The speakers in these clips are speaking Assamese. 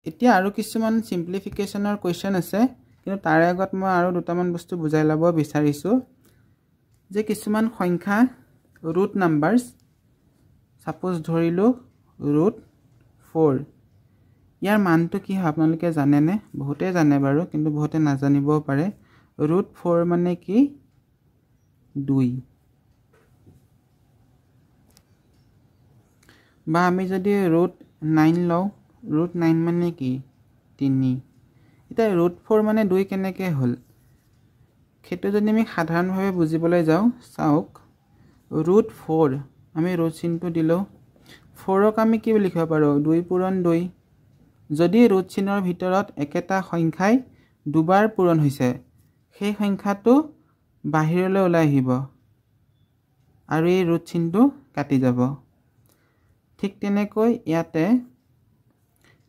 এতিয়া আৰু কিছুমান সিম্পলিফিকেশনৰ কোৱেশ্চন আছে কিন্তু তাৰে আগত মই আৰু দুটামান বস্তু বুজাই ল'ব বিচাৰিছো যে কিছুমান সংখ্যা ৰুট নাম্বাৰস সাপোজ ধৰিলো √4 ইয়াৰ মানটো কি হয় আপোনালোকে জানে নে বহুতে জানে বাৰু কিন্তু বহুতে নাজানিবও পাৰে √4 মানে কি 2 বা আমি যদি √9 লও √9 মানে কি 3 এটা √4 মানে 2 কেনেকৈ হল খেটো যদি আমি সাধাৰণভাৱে বুজিবলৈ যাও চাওক √4 আমি ৰুট চিহ্নটো দিলো 4ক আমি কি লিখিব পাৰো 2 পূৰণ 2 যদি ৰুট চিহ্নৰ ভিতৰত একেটা সংখ্যাই দুবাৰ পূৰণ হৈছে সেই সংখ্যাটো বাহিৰলৈ ওলাই আহিব আৰু এই ৰুট চিহ্নটো কাটি যাব ঠিক তেনেকৈ ইয়াতে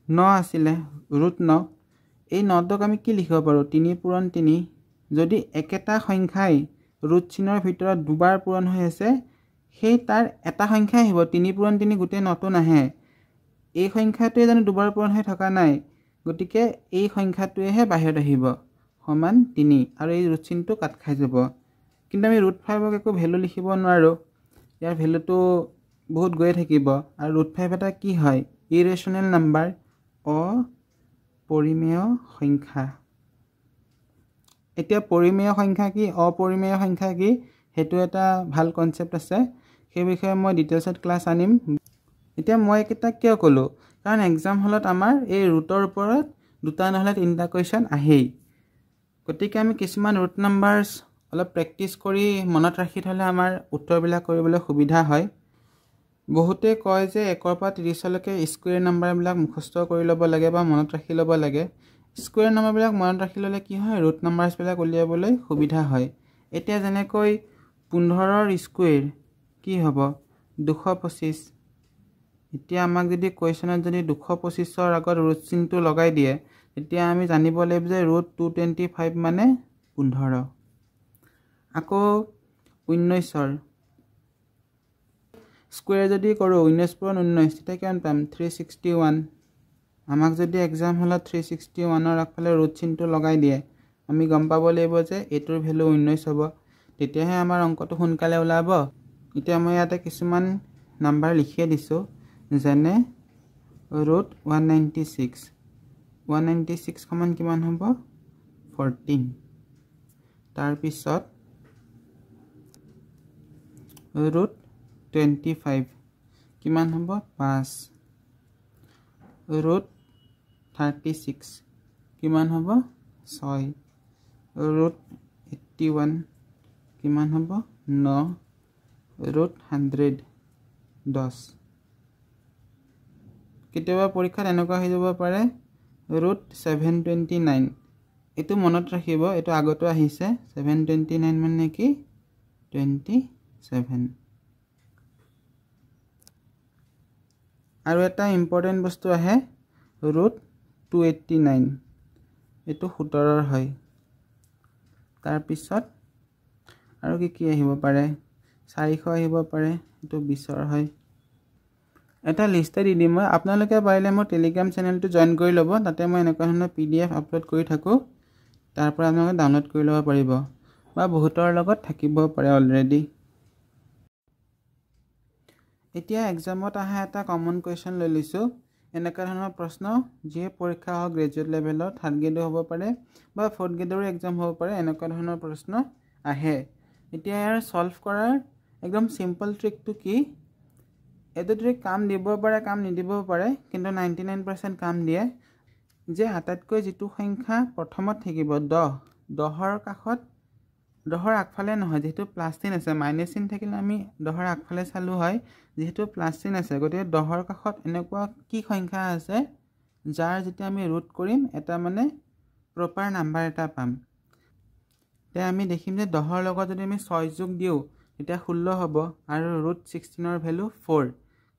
9 আছিলে √9 এই 9ক আমি কি লিখিব পাৰো 3 পূৰণ 3 যদি একেটা সংখ্যাই ৰুট চিহ্নৰ ভিতৰত দুবাৰ পূৰণ হৈ আছে সেই তাৰ এটা সংখ্যা আহিব 3 পূৰণ 3 গুটে নটো নাহে এই সংখ্যাটোৱে জানো দুবাৰ পূৰণ হৈ থকা নাই গতিকে এই সংখ্যাটোৱেহে বাহিৰত আহিব সমান 3 আৰু এই ৰুট চিহ্নটো কাট খাই যাব কিন্তু আমি √5ক একো ভ্যালু লিখিব নোৱাৰো ইয়াৰ ভ্যালুটো বহুত গৈ থাকিব আৰু √5 এটা কি হয় ইৰেশনাল নাম্বাৰ অপৰিমেয় সংখ্যা এতিয়া পৰিমেয় সংখ্যা কি অপৰিমেয় সংখ্যা কি হেতু এটা ভাল কনসেপ্ট আছে সেই বিষয়ে মই ডিটেইলছত ক্লাস আনিম এতিয়া মই এটা কিয় কলো কাৰণ এক্সাম হলত আমাৰ এই ৰুটৰ ওপৰত দুটা নহলে তিনটা কোৱেশ্চন আহেই গতিকে আমি কিছুমান ৰুট নাম্বাৰস অলপ প্ৰেক্টিস কৰি মনত ৰাখি থলে আমাৰ উত্তৰবিলাক কৰিবলৈ সুবিধা হয় বহুতে কয় যে 1 পৰা 30 লৈকে স্কয়াৰ নাম্বাৰবিলাক মুখস্থ কৰি ল'ব লাগে বা মনত ৰাখি ল'ব লাগে স্কয়াৰ নাম্বাৰবিলাক মনত ৰাখি ল'লে কি হয় ৰুট নাম্বাৰসবিলাক উলিয়াবলৈ সুবিধা হয় এতিয়া যেনেকৈ 15ৰ স্কয়াৰ কি হ'ব 225 এতিয়া আমাক যদি কোৱেশ্চনত যদি 225ৰ আগত ৰুট চিহ্নটো লগাই দিয়ে তেতিয়া আমি জানিব লাগিব যে √225 মানে 15 আকৌ 19ৰ স্কয়াৰ যদি কৰো 19 পূৰণ 19 তেতিয়া কিমান পাম 361 আমাক যদি এক্সাম হলত 361ৰ আগফালে ৰুট চিহ্নটো লগাই দিয়ে আমি গম পাব লাগিব যে এটোৰ ভ্যালু 19 হ'ব তেতিয়াহে আমাৰ অংকটো সোনকালে ওলাব এতিয়া মই ইয়াতে কিছুমান নাম্বাৰ লিখি দিছো যেনে √196 সমান কিমান হ'ব 14 তাৰ পিছত √25 কিমান হ'ব 5 √36 কিমান হ'ব 6 √81 কিমান হ'ব 9 √100 10 কেতিয়াবা পৰীক্ষাত এনেকুৱা হৈ যাব পাৰে √729 এটো মনত ৰাখিব এটো আগতো আহিছে 729 মানে কি 27 আৰু এটা ইম্পৰ্টেন্ট বস্তু আহে √289 এটো 17ৰ হয় তাৰ পিছত আৰু কি আহিব পাৰে 400 আহিব পাৰে এটো 20ৰ হয় এটা লিষ্ট দি দিম মই আপোনালোকে পাৰিলে মোৰ টেলিগ্ৰাম চেনেলটো জয়েন কৰি ল'ব তাতে মই এনেকুৱা ধৰণৰ পিডিএফ আপলোড কৰি থাকো তাৰ পৰা আপোনালোকে ডাউনলোড কৰি ল'ব পাৰিব বা বহুতৰ লগত থাকিব পাৰে অলৰেডি এতিয়া এক্সামত আহা এটা কমন কোৱেশ্চন লৈ লৈছো এনেকুৱা ধৰণৰ প্ৰশ্ন যে পৰীক্ষা হয় গ্ৰেজুৱেট লেভেলত থাৰ্ড গ্ৰেডৰ হ'ব পাৰে বা ফৰ্থ গ্ৰেডৰ এক্সাম হ'ব পাৰে এনেকুৱা ধৰণৰ প্ৰশ্ন আহে এতিয়া ইয়াৰ সলভ কৰাৰ একদম সিম্পল ট্ৰিকটো কি এটো ট্ৰিক কাম দিব পাৰে কাম নিদিব পাৰে কিন্তু 99% কাম দিয়ে যে আটাইতকৈ যেটো সংখ্যা প্ৰথমত থাকিব 10ৰ কাষত 10ৰ আগফালে নহয় যেটো প্লাস চিন আছে মাইনাস চিন থাকিলে আমি 10ৰ আগফালে চালু হয় যেটো প্লাস চিন আছে গতিকে 10ৰ কাষত এনেকুৱা কি সংখ্যা আছে যাৰ যেতিয়া আমি ৰুট কৰিম এটা মানে প্ৰপাৰ নাম্বাৰ এটা পাম তে আমি দেখিম যে 10ৰ লগত যদি আমি 6 যোগ দিও তেতিয়া 16 হ'ব আৰু √16ৰ ভ্যালু 4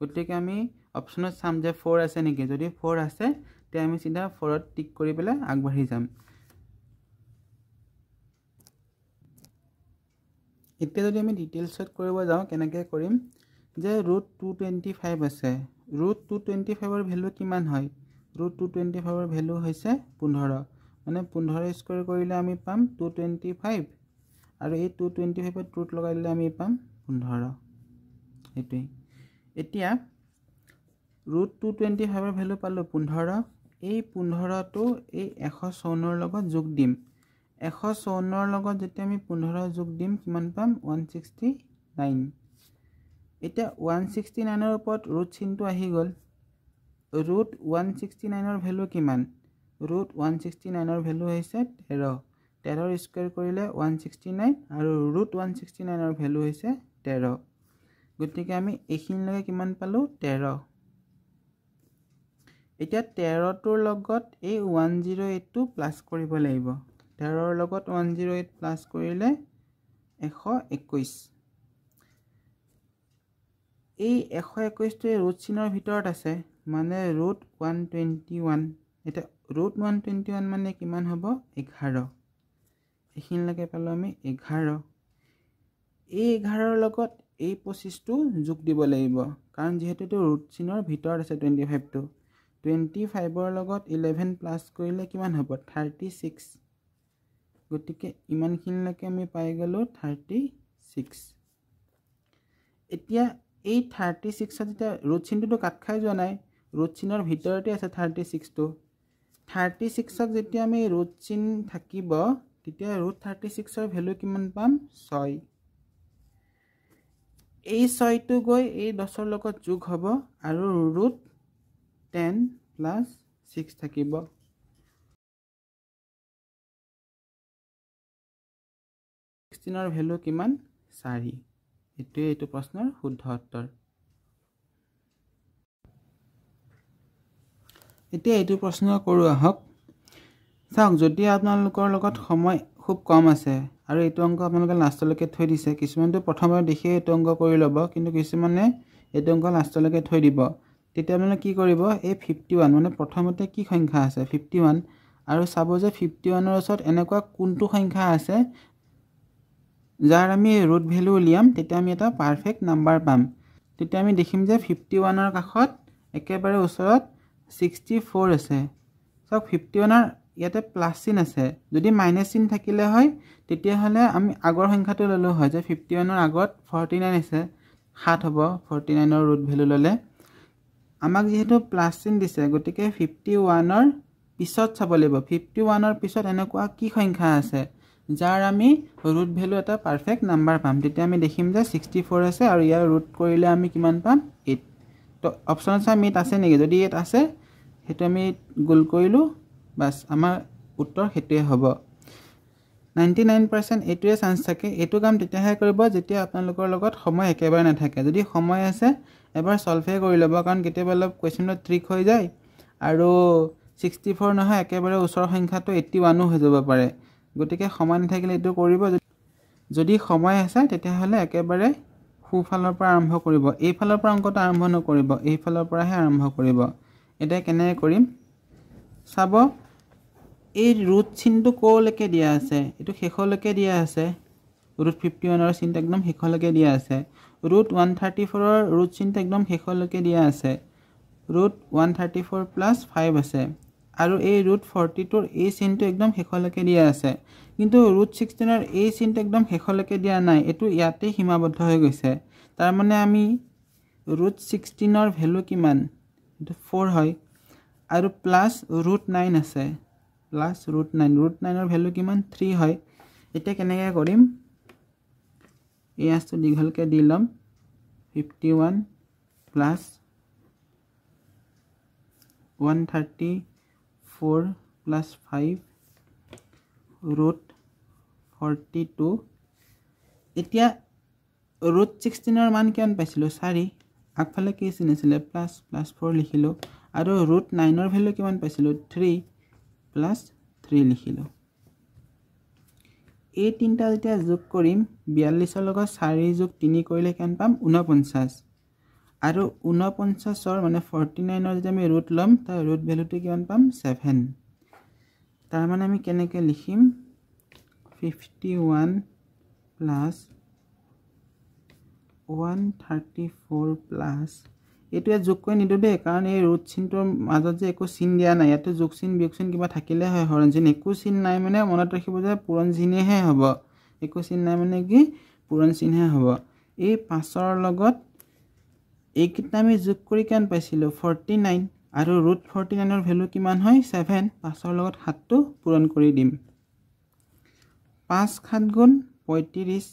গতিকে আমি অপচনত চাম যে 4 আছে নেকি যদি 4 আছে তে আমি সিধা 4ত টিক কৰি পেলাই আগবাঢ়ি যাম এতিয়া যদি আমি ডিটেইলছত কৰিব যাও কেনেকৈ কৰিম যে √225 আছে √225ৰ ভ্যালু কিমান হয় ৰুট 225 ভ্যালু হৈছে 15 মানে 15 স্কয়াৰ কৰিলে আমি পাম 225 আৰু এই 225 ত ৰুট লগাই দিলে আমি পাম 15 এটোই এতিয়া ৰুট 225 ভ্যালু পালো 15 এই 15 টো এই 154 লগত যোগ দিম 154 লগত যেতিয়া আমি 15 যোগ দিম কিমান পাম 169 এটা 169 ৰ ওপৰত ৰুট চিনটো আহি গল ৰুট 169 ৰ ভ্যালু কিমান ৰুট 169 ৰ ভ্যালু হৈছে 13 13 স্কয়াৰ কৰিলে 169 আৰু ৰুট 169 ৰ ভ্যালু হৈছে 13 গতিকে আমি এইখিনিলৈকে কিমান পালো 13 এতিয়া 13 টোৰ লগত এই 108 টো প্লাস কৰিব লাগিব 13 ৰ লগত 108 প্লাস কৰিলে 121 এই 121 টো ৰুট চিনৰ ভিতৰত আছে মানে ৰুট 121 এটা ৰুট 121 মানে কিমান হ'ব 11 এইখিনিলৈকে পালো আমি 11 এই 11 ৰ লগত এই 25 টো যোগ দিব লাগিব কাৰণ যেহেতু এটো ৰুট চিনৰ ভিতৰত আছে 25 টো 25 ৰ লগত 11 প্লাস কৰিলে কিমান হ'ব 36 গতিকে ইমানখিনিলৈকে আমি পাই গলো 36 এতিয়া এই 36 ত যেতিয়া ৰুট চিনটো কাট খাই যোৱা নাই ৰুট চিনৰ ভিতৰতে আছে 36 টো 36 ক যেতিয়া আমি ৰুট চিন থাকিব তেতিয়া ৰুট 36 ৰ ভ্যালু কিমান পাম 6 এই 6 টো গৈ এই 10 ৰ লগত যোগ হ'ব আৰু ৰুট 10 plus 6 থাকিব 16 ৰ ভ্যালু কিমান 4 এটো প্ৰশ্নৰ শুদ্ধ উত্তৰ এতিয়া এটো প্ৰশ্ন কৰো আহক চাওক যদি আপোনালোকৰ লগত সময় খুব কম আছে আৰু এটো অংক আপোনালোকে লাষ্টলৈকে থৈ দিছে কিছুমানটো প্ৰথমবাৰ দেখি এটো অংক কৰি ল'ব কিন্তু কিছুমানে এটো অংক লাষ্টলৈকে থৈ দিব তেতিয়া মানে কি কৰিব এই 51 মানে প্ৰথমতে কি সংখ্যা আছে 51 আৰু চাব যে 51 ৰ ওচৰত এনেকুৱা কোনটো সংখ্যা আছে যাৰ আমি ৰুট ভ্যালু উলিয়াম তেতিয়া আমি এটা পাৰফেক্ট নাম্বাৰ পাম তেতিয়া আমি দেখিম যে 51 ৰ কাষত একেবাৰে ওচৰত 64 আছে সব 51 ৰ ইয়াতে প্লাস চিন আছে যদি মাইনাস চিন থাকিলে হয় তেতিয়া হলে আমি আগৰ সংখ্যাটো ললো হয় যে 51 ৰ আগত 49 আছে 7 হ'ব 49 ৰ ৰুট ভ্যালু ললে আমাক যেহেতু প্লাস চিন দিছে গতিকে 51 ৰ পিছত চাব লাগিব 51 ৰ পিছত এনেকুৱা কি সংখ্যা আছে যাৰ আমি ৰুট ভ্যালু এটা পাৰফেক্ট নাম্বাৰ পাম তেতিয়া আমি দেখিম যে 64 আছে আৰু ইয়াৰ ৰুট কৰিলে আমি কিমান পাম 8 তো অপচনত আমি আছে নেকি যদি 8 আছে হেতু আমি গোল কৰিলো বাস আমাৰ উত্তৰ হেতুৱে হ'ব 99% এটোৱে চান্স থাকে এটো কাম তেতিয়াহে কৰিব যেতিয়া আপোনালোকৰ লগত সময় একেবাৰে নাথাকে যদি সময় আছে এবাৰ সলভে কৰি ল'ব কাৰণ কেতিয়াবা অলপ কোৱেশ্চনত ট্ৰিক হৈ যায় আৰু 64 নহয় একেবাৰে ওচৰ সংখ্যাটো 81 হৈ যাব পাৰে গতিকে সময় নাথাকিলে এটো কৰিব যদি সময় আছে তেতিয়া হলে একেবাৰে খুফালৰ পৰা আৰম্ভ কৰিব এই ফালৰ পৰা অংকটো আৰম্ভ নকৰিব এই ফালৰ পৰাহে আৰম্ভ কৰিব এটা কেনে কৰিম চাব এই ৰুট চিনটো কোলৈকে দিয়া আছে এটো শেষলৈকে দিয়া আছে ৰুট 51 ৰ চিনটো একদম শেষলৈকে দিয়া আছে ৰুট 134 ৰ ৰুট চিনটো একদম শেষলৈকে দিয়া আছে ৰুট 134 প্লাস 5 আছে আৰু এই ৰুট 42 ৰ এই চিনটো একদম শেষলৈকে দিয়া আছে কিন্তু ৰুট 16 ৰ এই চিনটো একদম শেষলৈকে দিয়া নাই এটো ইয়াতে সীমাবদ্ধ হৈ গৈছে তাৰ মানে আমি ৰুট 16 ৰ ভ্যালু কিমান এটো 4 হয় আৰু প্লাস ৰুট 9 আছে প্লাস ৰুট 9 ৰ ভ্যালু কিমান 3 হয় এটা কেনেকৈ কৰিম এই আস্ত দীঘলকে দিলম 51 প্লাস 134 প্লাস 5 ৰুট 42 এতিয়া ৰুট 16 ৰ মান কিমান পাইছিলো 4 আগফালে কি চিন আছিল প্লাস 4 লিখিলো আৰু ৰুট 9 ৰ ভ্যালু কিমান পাইছিলো 3 প্লাস 3 লিখিলো এই তিনটা যেতিয়া যোগ কৰিম 42 ৰ লগত 4 যোগ 3 কৰিলে কিমান পাম 49 আৰু 49 ৰ মানে 49 ৰ যেতিয়া আমি ৰুট লম তাৰ ৰুট ভ্যালুটো কিমান পাম 7 তাৰ মানে আমি কেনেকৈ লিখিম 51 প্লাস 134 প্লাস এইটো যোগ কৰি নিদো দেই, কাৰণ এই ৰুট চিনটোৰ মাজত যে একো চিন দিয়া নাই, ইয়াতে যোগ চিন বিয়োগ চিন কিবা থাকিলে হয় হৰণ চিন, একো চিন নাই মানে মনত ৰাখিব যে পূৰণ চিনেহে হ'ব, একো চিন নাই মানে কি পূৰণ চিনহে হ'ব। এই 5ৰ লগত এইকেইটা আমি যোগ কৰি কিমান পাইছিলোঁ 49, আৰু ৰুট 49ৰ ভেলু কিমান হয় 7, 5ৰ লগত 7টো পূৰণ কৰি দিম। 5 7 গুণ 35,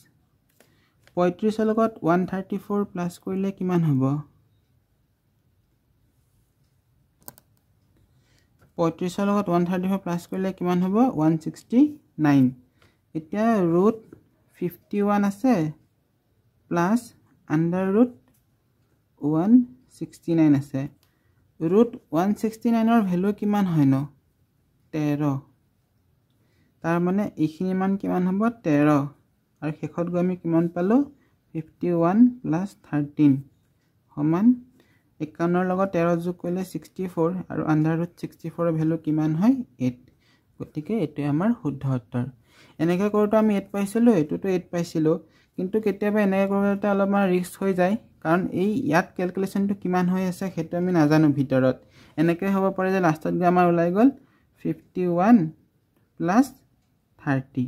35ৰ লগত 134 প্লাছ কৰিলে কিমান হ'ব 35ৰ লগত 134 প্লাছ কৰিলে কিমান হ'ব 169। এতিয়া ৰুট 51 আছে প্লাছ আণ্ডাৰ ৰুট 169 আছে। ৰুট 169ৰ ভেলু কিমান হয় ন 13, তাৰ মানে এইখিনি মান কিমান হ'ব 13, আৰু শেষত গৈ আমি কিমান পালোঁ 51 প্লাছ 13 সমান 51ৰ লগত 13 যোগ কৰিলে 64, আৰু আণ্ডাৰ ৰুট 64ৰ ভেলু কিমান হয় 8। গতিকে এইটোৱে আমাৰ শুদ্ধ উত্তৰ। এনেকৈ কৰোঁতে আমি 8 পাইছিলোঁ, এইটোতো 8 পাইছিলোঁ, কিন্তু কেতিয়াবা এনেকৈ কৰোঁতে অলপমান ৰিস্ক হৈ যায়, কাৰণ এই ইয়াত কেলকুলেশ্যনটো কিমান হৈ আছে সেইটো আমি নাজানো ভিতৰত। এনেকৈ হ'ব পাৰে যে লাষ্টত গৈ আমাৰ ওলাই গ'ল 51 প্লাছ 30,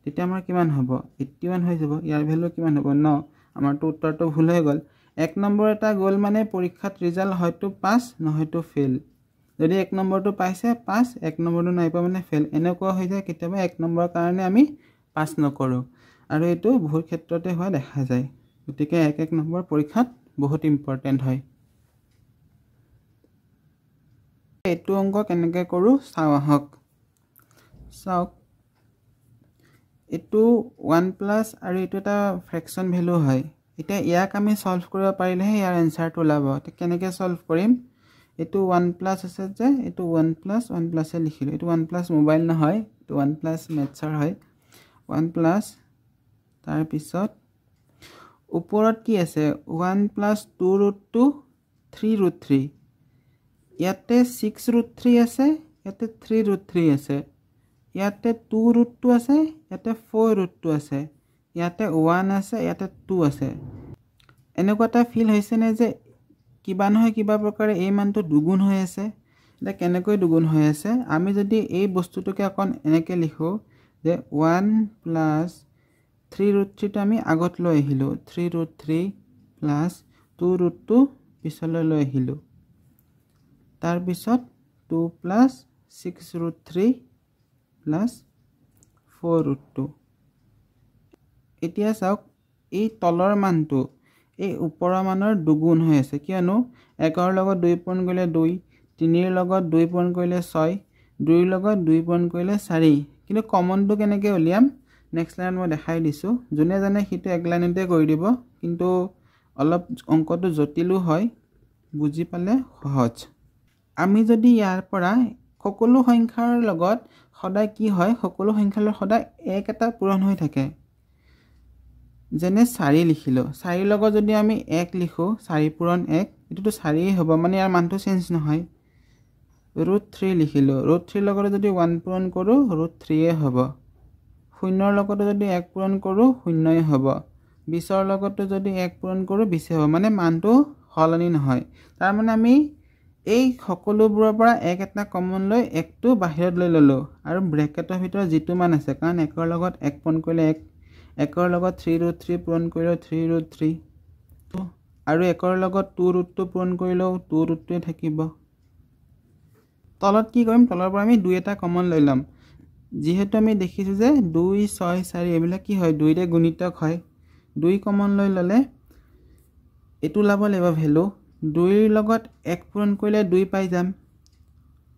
তেতিয়া আমাৰ কিমান হ'ব 81 হৈ যাব। ইয়াৰ ভেলু কিমান হ'ব 9, আমাৰতো উত্তৰটো ভুল হৈ গ'ল। 1 নম্বৰ এটা গ'ল মানে পৰীক্ষাত ৰিজাল্ট হয়তো পাছ নহয়তো ফেইল। যদি 1 নম্বৰটো পাইছে পাছ, 1 নম্বৰটো নাই পোৱা মানে ফেইল। এনেকুৱা হৈ যায় কেতিয়াবা 1 নম্বৰৰ কাৰণে আমি পাছ নকৰোঁ, আৰু এইটো বহুত ক্ষেত্ৰতে হোৱা দেখা যায়। গতিকে 1 নম্বৰ পৰীক্ষাত বহুত ইম্পৰ্টেণ্ট হয়। এইটো অংক কেনেকৈ কৰোঁ চাওঁ আহক। চাওক, এইটো 1 প্লাছ আৰু এইটো এটা ফ্ৰেকশ্যন ভেলু হয়। এতিয়া ইয়াক আমি সলভ কৰিব পাৰিলেহে ইয়াৰ এনচাৰটো ওলাব। এতিয়া কেনেকৈ সলভ কৰিম, এইটো 1 প্লাছ আছে যে এইটো 1 প্লাছে লিখিলোঁ। এইটো 1 প্লাছ মোবাইল নহয়, এইটো 1 প্লাছ মেথছৰ হয়। 1 প্লাছ তাৰপিছত ওপৰত কি আছে 1 প্লাছ 2 ৰুট 2 3 ৰুট 3, ইয়াতে 6 ৰুট 3 আছে, ইয়াতে 3 ৰুট 3 আছে, ইয়াতে 2 ৰুট 2 আছে, ইয়াতে 4 ৰুট 2 আছে, ইয়াতে 1 আছে, ইয়াতে 2 আছে। এনেকুৱা এটা ফিল হৈছেনে যে কিবা নহয় কিবা প্ৰকাৰে এই মানটো দুগুণ হৈ আছে। এতিয়া কেনেকৈ দুগুণ হৈ আছে, আমি যদি এই বস্তুটোকে অকণ এনেকৈ লিখোঁ যে 1 প্লাছ 3 ৰুট 3টো আমি আগত লৈ আহিলোঁ, 3 ৰুট 3 প্লাছ 2 ৰুট 2 পিছলৈ লৈ আহিলোঁ, তাৰপিছত 2 প্লাছ 6 ৰুট 3 প্লাছ 4 ৰুট 2। এতিয়া চাওক, এই তলৰ মানটো এই ওপৰৰ মানৰ দুগুণ হৈ আছে, কিয়নো 1ৰ লগত 2 পূৰণ কৰিলে 2, 3ৰ লগত 2 পূৰণ কৰিলে 6, 2ৰ লগত 2 পূৰণ কৰিলে 4। কিন্তু কমনটো কেনেকৈ উলিয়াম নেক্সট লাইনত মই দেখাই দিছোঁ। যোনে জানে সিটো এক লাইনতে কৰি দিব, কিন্তু অলপ অংকটো জটিলো হয়, বুজি পালে সহজ। আমি যদি ইয়াৰ পৰা সকলো সংখ্যাৰ লগত সদায় কি হয়, সকলো সংখ্যাৰ লগত সদায় 1 এটা পূৰণ হৈ থাকে। যেনে 4 লিখিলোঁ, 4ৰ লগত যদি আমি 1 লিখোঁ, 4 পূৰণ 1, এইটোতো 4 হ'ব, মানে ইয়াৰ মানটো চেঞ্জ নহয়। ৰুট 3 লিখিলোঁ, ৰুট 3ৰ লগত যদি 1 পূৰণ কৰোঁ ৰুট 3 হ'ব। 0ৰ লগতো যদি 1 পূৰণ কৰোঁ 0 হ'ব। 20ৰ লগতো যদি 1 পূৰণ কৰোঁ 20 হ'ব, মানে মানটো সলনি নহয়। তাৰমানে আমি এই সকলোবোৰৰ পৰা 1 এটা কমন লৈ 1টো বাহিৰত লৈ ল'লোঁ, আৰু ব্ৰেকেটৰ ভিতৰত যিটো মান আছে, কাৰণ 1ৰ লগত 1 পূৰণ কৰিলে 1, 1ৰ লগত 3 ৰুট 3 পূৰণ কৰিলেও 3 ৰুট 3, আৰু 1ৰ লগত 2 ৰুট 2 পূৰণ কৰিলেও 2 ৰুট 2 থাকিব। তলত কি কৰিম, তলৰ পৰা আমি 2 এটা কমন লৈ ল'ম। যিহেতু আমি দেখিছোঁ যে 2 6 4 এইবিলাক কি হয় 2ৰে গুণিতক হয়। 2 কমন লৈ ল'লে এইটো ওলাব লাগিব ভেলু। 2ৰ লগত 1 পূৰণ কৰিলে 2 পাই যাম।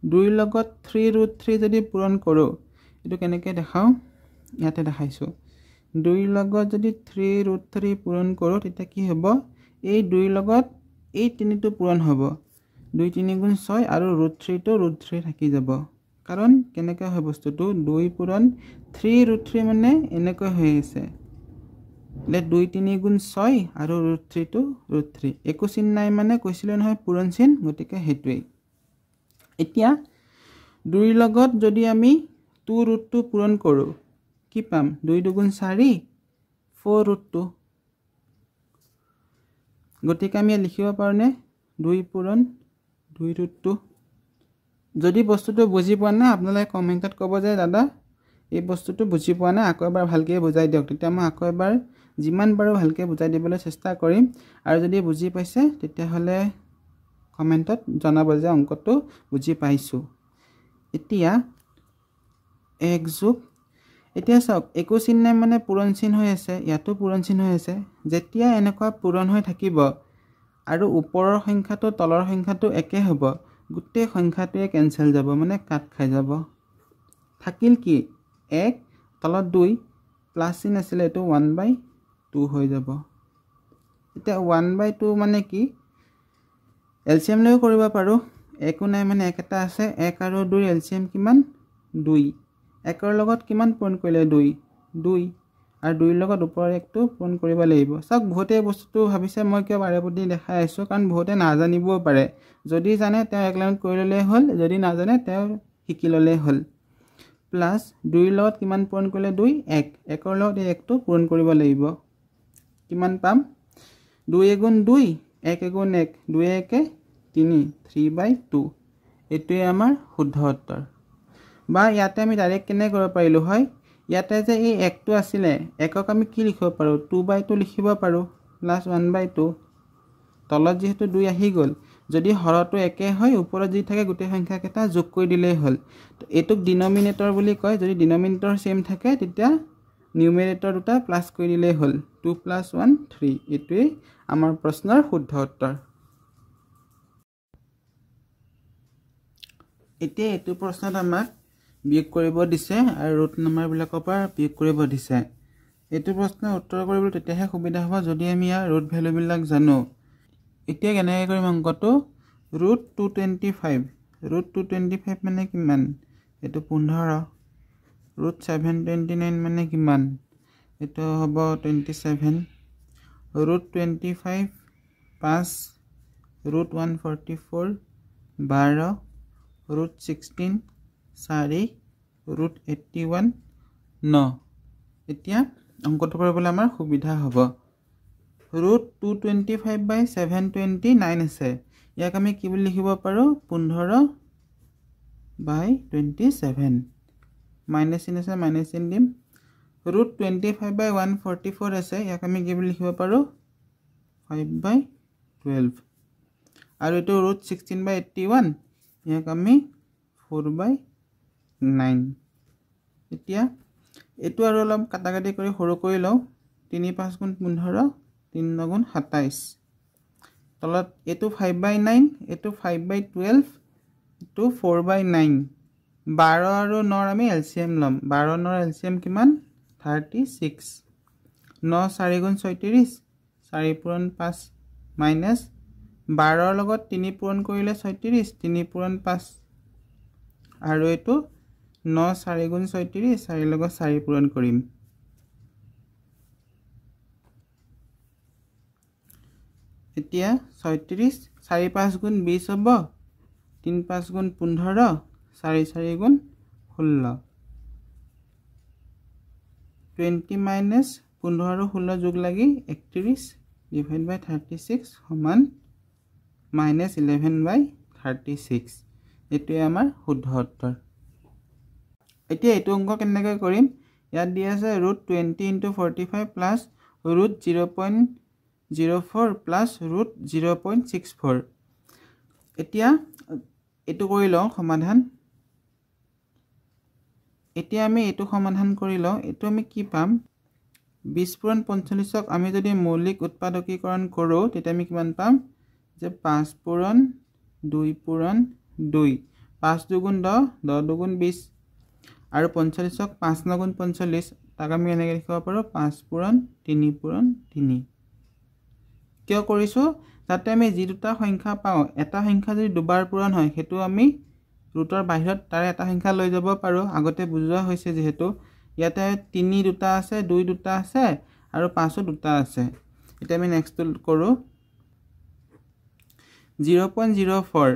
2ৰ লগত 3 ৰুট 3 যদি পূৰণ কৰোঁ, এইটো কেনেকৈ দেখাওঁ, ইয়াতে দেখাইছোঁ। 2ৰ লগত যদি 3 ৰুট 3 পূৰণ কৰোঁ তেতিয়া কি হ'ব, এই 2ৰ লগত এই 3টো পূৰণ হ'ব, 2 3 গুণ 6, আৰু ৰুট 3টো ৰুট 3 থাকি যাব। কাৰণ কেনেকৈ হয় বস্তুটো, 2 পূৰণ 3 ৰুট 3 মানে এনেকৈ হৈ আছে, 2 3 গুণ 6 আৰু ৰুট 3টো ৰুট 3, একো চিন নাই মানে কৈছিলোঁ নহয় পূৰণ চিন, গতিকে সেইটোৱেই। এতিয়া 2ৰ লগত যদি আমি 2 ৰুট 2 পূৰণ কৰোঁ কি পাম, 2 2 গুণ 4, 4 ৰুট 2। গতিকে আমি লিখিব পাৰোঁনে 2 পূৰণ 2 ৰুট 2। যদি বস্তুটো বুজি পোৱা নাই আপোনালোকে কমেণ্টত ক'ব যে দাদা এই বস্তুটো বুজি পোৱা নাই, আকৌ এবাৰ ভালকৈ বুজাই দিয়ক। তেতিয়া মই আকৌ এবাৰ যিমান পাৰোঁ ভালকৈ বুজাই দিবলৈ চেষ্টা কৰিম। আৰু যদি বুজি পাইছে তেতিয়াহ'লে কমেণ্টত জনাব যে অংকটো বুজি পাইছোঁ। এতিয়া 1 যোগ, এতিয়া চাওক একো চিন নাই মানে পূৰণ চিন হৈ আছে, ইয়াতো পূৰণ চিন হৈ আছে। যেতিয়া এনেকুৱা পূৰণ হৈ থাকিব আৰু ওপৰৰ সংখ্যাটো তলৰ সংখ্যাটো একে হ'ব, গোটেই সংখ্যাটোৱে কেঞ্চেল যাব, মানে কাট খাই যাব। থাকিল কি 1 তলত 2 প্লাছ চিন আছিলে, এইটো 1/2 হৈ যাব। এতিয়া 1/2 মানে কি এলচিএম লৈও কৰিব পাৰোঁ। একো নাই মানে 1 এটা আছে, 1 আৰু 2 এলচিএম কিমান 2। 1ৰ লগত কিমান পূৰণ কৰিলে 2 আৰু 2ৰ লগত ওপৰৰ 1টো পূৰণ কৰিব লাগিব। চাওক বহুতে বস্তুটো ভাবিছে মই কিয় বাৰে প্ৰতি দেখাই আছোঁ, কাৰণ বহুতে নাজানিবও পাৰে। যদি জানে তেওঁ এক লাইনত কৰি ল'লেই হ'ল, যদি নাজানে তেওঁ শিকি ল'লেই হ'ল। প্লাছ 2ৰ লগত কিমান পূৰণ কৰিলে 2 1, 1ৰ লগত এই 1টো পূৰণ কৰিব লাগিব। কিমান পাম 2 এগুণ 2, 1 এগুণ 1, 2 1 3, 3/2। এইটোৱে আমাৰ শুদ্ধ উত্তৰ। বা ইয়াতে আমি ডাইৰেক্ট কেনেকৈ কৰিব পাৰিলোঁ হয়, ইয়াতে যে এই 1টো আছিলে 1ক আমি কি লিখিব পাৰোঁ 2/2 লিখিব পাৰোঁ প্লাছ 1/2। তলত যিহেতু 2 আহি গ'ল, যদি হৰটো একে হয় ওপৰত যি থাকে গোটেই সংখ্যাকেইটা যোগ কৰি দিলেই হ'ল। এইটোক ডিনমিনেটৰ বুলি কয়। যদি ডিনমিনেটৰ ছেম থাকে তেতিয়া নিউমেৰেটৰ দুটা প্লাছ কৰি দিলেই হ'ল, 2 + 1 3। এইটোৱেই আমাৰ প্ৰশ্নৰ শুদ্ধ উত্তৰ। এতিয়া এইটো প্ৰশ্নত আমাক বিয়োগ কৰিব দিছে আৰু ৰুট নাম্বাৰবিলাকৰ পৰা বিয়োগ কৰিব দিছে। এইটো প্ৰশ্নৰ উত্তৰ কৰিবলৈ তেতিয়াহে সুবিধা হ'ব যদি আমি ইয়াৰ ৰুট ভেলুবিলাক জানো। এতিয়া কেনেকৈ কৰিম অংকটো, √225, √225 মানে কিমান, এইটো 15। √729 মানে কিমান, এইটো হ'ব 27। √25 5, √144 12, √16 4, √81 9। এতিয়া অংকটো কৰিবলৈ আমাৰ সুবিধা হ'ব। √225/729 আছে, ইয়াক আমি কি বুলি লিখিব পাৰোঁ 15/27। মাইনাছ চিন আছে, মাইনাছ চিন দিম। √25/144 আছে, ইয়াক আমি কি বুলি লিখিব পাৰোঁ 5/12। আৰু এইটো √16/81, ইয়াক আমি 4/9। এতিয়া এইটো আৰু অলপ কাটাকাটি কৰি সৰু কৰি লওঁ। 3 5 গুণ 15, 3 9 গুণ 27। তলত এইটো 5/9, এইটো 5/12, এইটো 4/9। 12 আৰু 9ৰ আমি এলচিএম ল'ম। 12 9ৰ এলচিএম কিমান 36। 9 4 গুণ 36, 4 পূৰণ 5 মাইনাছ 12ৰ লগত 3 পূৰণ কৰিলে 36, 3 পূৰণ 5। আৰু এইটো 9 4 গুণ 36, 4ৰ লগত 4 পূৰণ কৰিম। এতিয়া 36, 4 5 গুণ 20 হ'ব, 3 5 গুণ 15, 4 4 গুণ 16। 20 মাইনাছ 15 আৰু 16 যোগ লাগি 31 / 36 সমান -11/36। এইটোৱে আমাৰ শুদ্ধ উত্তৰ। এতিয়া এইটো অংক কেনেকৈ কৰিম, ইয়াত দিয়া আছে √20 × 45 প্লাছ √0.04 প্লাছ √0.64। এতিয়া এইটো কৰি লওঁ সমাধান। এতিয়া আমি এইটো সমাধান কৰি লওঁ। এইটো আমি কি পাম 20 পূৰণ 45ক আমি যদি মৌলিক উৎপাদকীকৰণ কৰোঁ তেতিয়া আমি কিমান পাম যে 5 পূৰণ 2 পূৰণ 2, 5 2 10, 10 2 20। আৰু 45ক 5 9 গুণ 45, তাক আমি এনেকৈ লিখিব পাৰোঁ 5 পূৰণ 3 পূৰণ 3। কিয় কৰিছোঁ, যাতে আমি যি দুটা সংখ্যা পাওঁ, এটা সংখ্যা যদি দুবাৰ পূৰণ হয় সেইটো আমি ৰুটৰ বাহিৰত তাৰে এটা সংখ্যা লৈ যাব পাৰোঁ। আগতে বুজোৱা হৈছে যিহেতু। ইয়াতে 3 দুটা আছে, 2 দুটা আছে আৰু 5ও দুটা আছে। এতিয়া আমি নেক্সটটো কৰোঁ 0.04।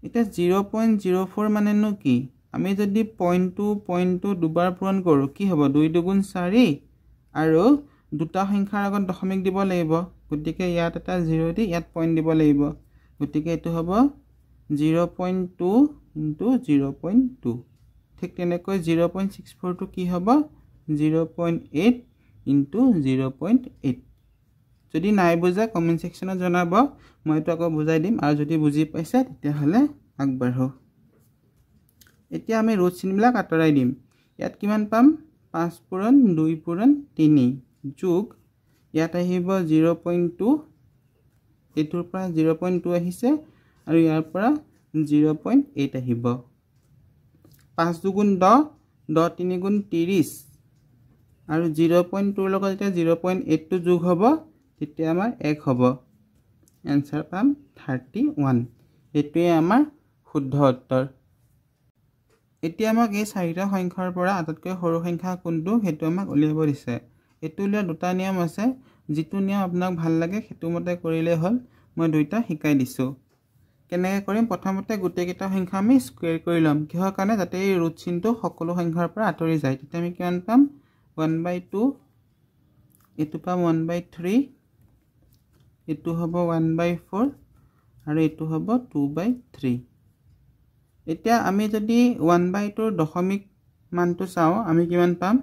এতিয়া 0.04 মানেনো কি, আমি যদি পইণ্টটো দুবাৰ পূৰণ কৰোঁ কি হ'ব 2 2 গুণ 4 আৰু দুটা সংখ্যাৰ আগত দশমিক দিব লাগিব। গতিকে ইয়াত এটা 0 দি ইয়াত পইণ্ট দিব লাগিব গতিকে এইটো হ'ব 0.2 ইনটু 0.2 ঠিক তেনেকৈ 0.64 টো কি হ'ব 0.8 ইনটু 0.8 যদি নাই বুজা কমেন্ট সেকশনত জনাব মই তো আকৌ বুজাই দিম আৰু যদি বুজি পাইছে তেতিয়া হলে আগবাঢ়ো এতিয়া আমি ৰুট চিনবিলাক আঁতৰাই দিম ইয়াত কিমান পাম 5 পূৰণ 2 পূৰণ 3 যোগ ইয়াত আহিব 0.2 এটোৰ পৰা 0.2 আহিছে আৰু ইয়াৰ পৰা 0.8 আহিব 5 দুগুণ 10 10 3 গুণ 30 আৰু 0.2 লগত এটা 0.8 টো যোগ হ'ব তেতিয়া আমাৰ 1 হ'ব आंसर পাম 31 এটোৱে আমাৰ শুদ্ধ উত্তৰ এতিয়া আমাক এই চাৰিটা সংখ্যাৰ পৰা আটাইতকৈ সৰু সংখ্যা কোনটো হেতু আমাক উলিয়াব দিছে এটো উলিয়া দুটা নিয়ম আছে যেটো নিয়ম আপোনাক ভাল লাগে হেতু মতে কৰিলে হ'ল মই দুইটা শিকাই দিছো কেনেকৈ কৰিম প্ৰথমতে গোটেই কেইটা সংখ্যা আমি স্কয়াৰ কৰি লম কিহৰ কাৰণে যাতে এই ৰুট চিনটো সকলো সংখ্যাৰ পৰা আঁতৰি যায় তেতিয়া আমি কিমান পাম 1/2 এটো পাম 1/3 এটো হ'ব 1/4 আৰু এটো হ'ব 2/3 এতিয়া আমি যদি 1/2 ৰ দশমিক মানটো চাও আমি কিমান পাম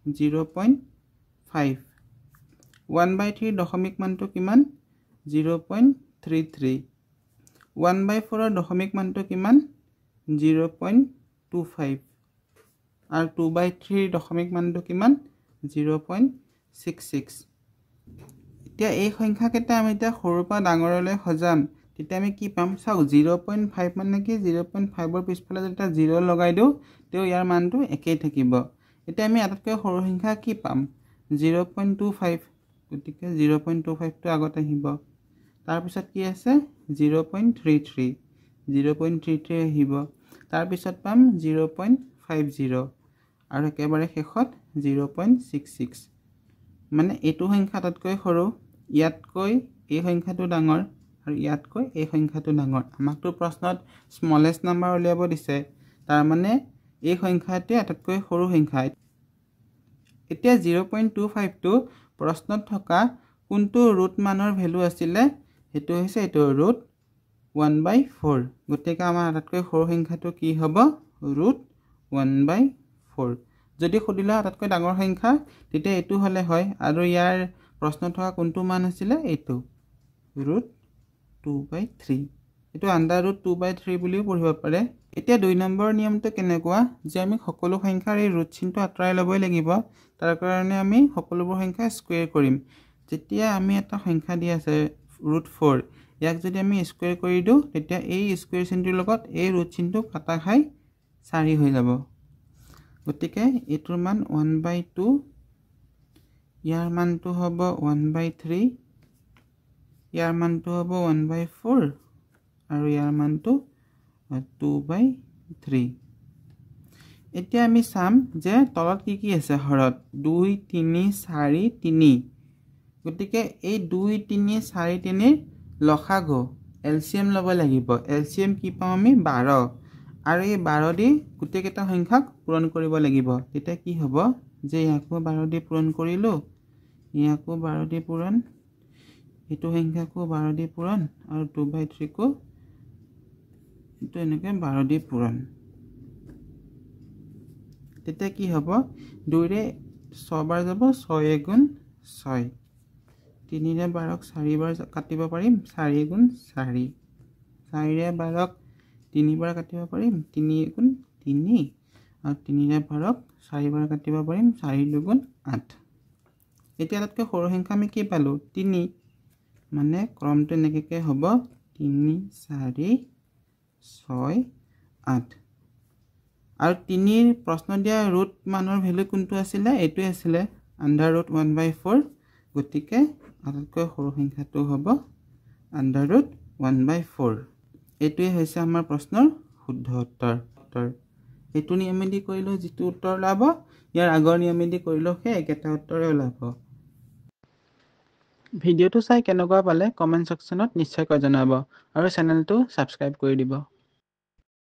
0.5 1/3 দশমিক মানটো কিমান 0.33 1/4 ৰ দশমিক মানটো কিমান 0.25 আৰু 2/3 ৰ দশমিক মানটো কিমান 0.66 এতিয়া এই সংখ্যা কেইটা আমি এতিয়া সৰুৰ পৰা ডাঙৰলৈ সজাম তেতিয়া আমি কি পাম চাও 0.5 মানে কি 0.5 ৰ পিছফালে যেটা 0 লগাই দিও তেও ইয়াৰ মানটো একেই থাকিব এতিয়া আমি আটাইতকৈ সৰু সংখ্যা কি পাম 0.25 গতিকে 0.25 টো আগত আহিব তাৰ পিছত কি আছে 0.33 0.33 আহিব তাৰ পিছত পাম 0.50 আৰু একেবাৰে শেষত 0.66 মানে এটো সংখ্যা আটাইতকৈ সৰু ইয়াতকৈ এই সংখ্যাটো ডাঙৰ আৰু ইয়াতকৈ এই সংখ্যাটো ডাঙৰ আমাকটো প্ৰশ্নত স্মলেষ্ট নাম্বাৰ উলিয়াব দিছে তাৰ মানে এই সংখ্যাটো আটাইতকৈ সৰু সংখ্যা এতিয়া 0.25 টো প্ৰশ্নত থকা কোনটো ৰুট মানৰ ভ্যালু আছিল হেতু হৈছে এটো ৰুট 1/4 গতিকে আমাৰ আটাইতকৈ সৰু সংখ্যাটো কি হ'ব ৰুট 1/4 যদি খুদিলা আটাইতকৈ ডাঙৰ সংখ্যা তেতিয়া এটো হলে হয় আৰু ইয়াৰ প্ৰশ্নত থকা কোনটো মান আছিল এটো ৰুট 2/3 এটো আন্ডাৰ ৰুট 2/3 বুলিও পঢ়িব পাৰে এতিয়া 2 নম্বৰ নিয়মটো কেনেকুৱা যে আমি সকলো সংখ্যাৰ এই ৰুট চিনটো আঁতৰাই লবই লাগিব তাৰ কাৰণে আমি সকলোবোৰ সংখ্যা স্কয়াৰ কৰিম যেতিয়া আমি এটা সংখ্যা দি আছে ৰুট 4 ইয়াক যদি আমি স্কয়াৰ কৰি দিও তেতিয়া এই স্কয়াৰ চিনটোৰ লগত এই ৰুট চিনটো কাটা খাই 4 হৈ যাব গতিকে এটোৰ মান 1/2 ইয়াৰ মানটো হ'ব 1/3 ইয়াৰ মানটো হ'ব 1/4 আৰু ইয়াৰ মানটো 2/3 এতিয়া আমি চাম যে তলত কি কি আছে হৰত 2 3 4 3 গতিকে এই 2 3 4 3 ৰ লসাগু এলসিএম লব লাগিব এলসিএম কি পাম আমি 12 আৰু এই 12 দি গোটেই কেইটা সংখ্যাক পূৰণ কৰিব লাগিব তেতিয়া কি হ'ব যে ইয়াকো 12 দি পূৰণ কৰিলো ইয়াকো 12 দি পূৰণ এটো সংখ্যাকো 12 দি পূৰণ আৰু 2/3 কো এটো এনেকে 12 দি পূৰণ তেতিয়া কি হ'ব 2 ৰে 6 বাৰ যাব 6 গুণ 6 3 ৰে 12 ক 4 বাৰ কাটিব পাৰিম 4 গুণ 4 4 ৰে 12 ক 3 বাৰ কাটিব পাৰিম 3 গুণ 3 আৰু 3 ৰে 12 ক 4 বাৰ কাটিব পাৰিম 4 দুগুণ 8 এতিয়া তাতকৈ সৰু সংখ্যা আমি কি পালো 3 মানে ক্ৰমটো এনেকৈ হ'ব 3 4 6 8 আৰু 3 ৰ প্ৰশ্ন দিয়া ৰুট মানৰ ভ্যালু কোনটো আছিল এটো আছিল আন্ডাৰ ৰুট 1/4 গতিকে আটাইতকৈ সৰু সংখ্যাটো হ'ব আন্ডাৰ ৰুট 1/4 এটোই হৈছে আমাৰ প্ৰশ্নৰ শুদ্ধ উত্তৰ এটো নিয়মেদি কৰিলে যেটো উত্তৰ লাভ ইয়াৰ আগৰ নিয়মেদি কৰিলে হে একেটা উত্তৰে ওলাব ভিডিওটো চাই কেনেকুৱা পালে কমেন্ট সেকশনত নিশ্চয়কৈ জনাব আৰু চেনেলটো সাবস্ক্ৰাইব কৰি দিব